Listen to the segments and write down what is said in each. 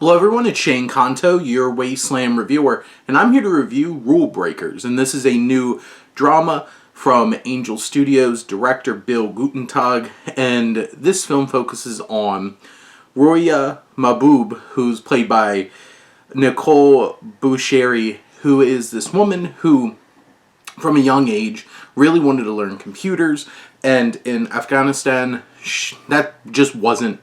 Hello everyone, it's Shane Kanto, your Wasteland reviewer, and I'm here to review Rule Breakers, and this is a new drama from Angel Studios, director Bill Gutentag, and this film focuses on Roya Mahbub, who's played by Nicole Boucheri, who is this woman who, from a young age, really wanted to learn computers, and in Afghanistan, that just wasn't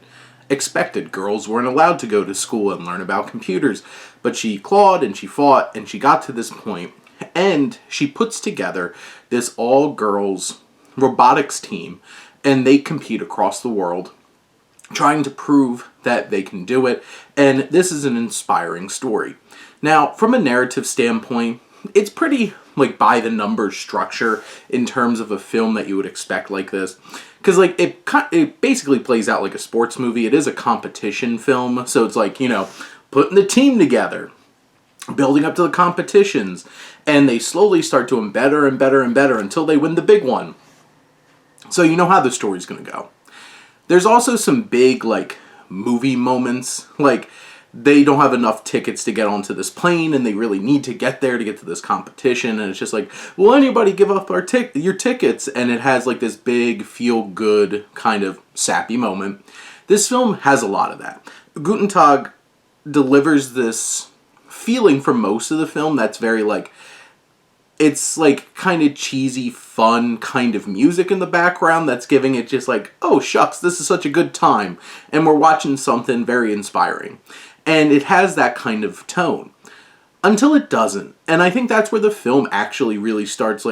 expected. Girls weren't allowed to go to school and learn about computers, but she clawed and she fought and she got to this point, and she puts together this all-girls robotics team, and they compete across the world trying to prove that they can do it, and this is an inspiring story. Now, from a narrative standpoint, it's pretty by the numbers structure in terms of a film that you would expect like this, because it basically plays out like a sports movie. It is a competition film, so it's putting the team together, building up to the competitions, and they slowly start doing better and better and better until they win the big one. So you know how the story's going to go. There's also some big movie moments, they don't have enough tickets to get onto this plane, and they really need to get there to get to this competition, and it's just will anybody give up your tickets? And it has this big feel-good kind of sappy moment. This film has a lot of that. Gutentag delivers this feeling for most of the film that's very it's kind of cheesy, fun kind of music in the background that's giving it just oh shucks, this is such a good time, and we're watching something very inspiring. And it has that kind of tone. Until it doesn't. And I think that's where the film actually really starts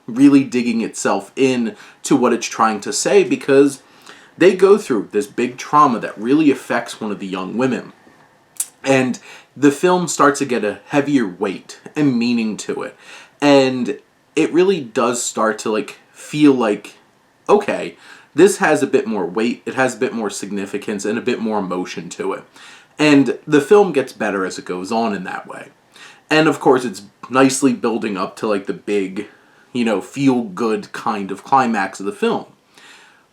really digging itself in to what it's trying to say, because they go through this big trauma that really affects one of the young women. And the film starts to get a heavier weight and meaning to it. And it really does start to feel okay, this has a bit more weight, it has a bit more significance, and a bit more emotion to it. And the film gets better as it goes on in that way. And of course, it's nicely building up to the big, feel-good kind of climax of the film.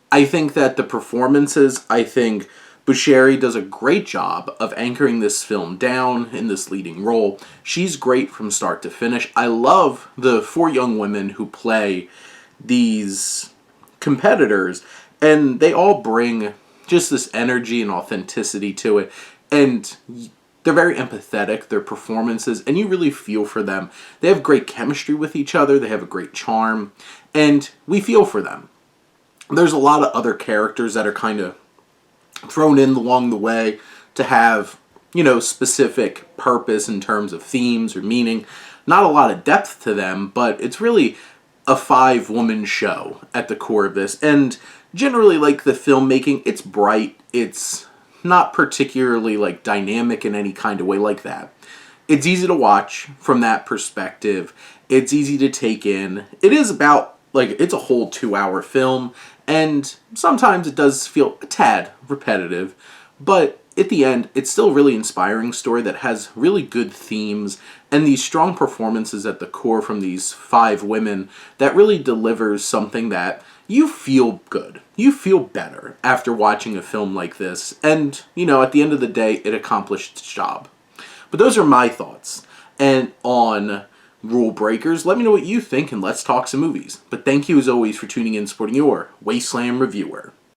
I think that the performances, I think Boucheri does a great job of anchoring this film down in this leading role. She's great from start to finish. I love the four young women who play these competitors, and they all bring just this energy and authenticity to it. And they're very empathetic, their performances, and you really feel for them. They have great chemistry with each other, they have a great charm, and we feel for them. There's a lot of other characters that are kind of thrown in along the way to have, specific purpose in terms of themes or meaning. Not a lot of depth to them, but it's really a 5-woman show at the core of this. And generally, the filmmaking, it's bright, it's not particularly dynamic in any kind of way like that. It's easy to watch from that perspective. It's easy to take in. It is about it's a whole 2-hour film, and sometimes it does feel a tad repetitive, but at the end, it's still a really inspiring story that has really good themes and these strong performances at the core from these 5 women that really delivers something that you feel good. You feel better after watching a film like this. And, at the end of the day, it accomplished its job. But those are my thoughts. And on Rule Breakers, let me know what you think, and let's talk some movies. But thank you as always for tuning in and supporting your Wasteland reviewer.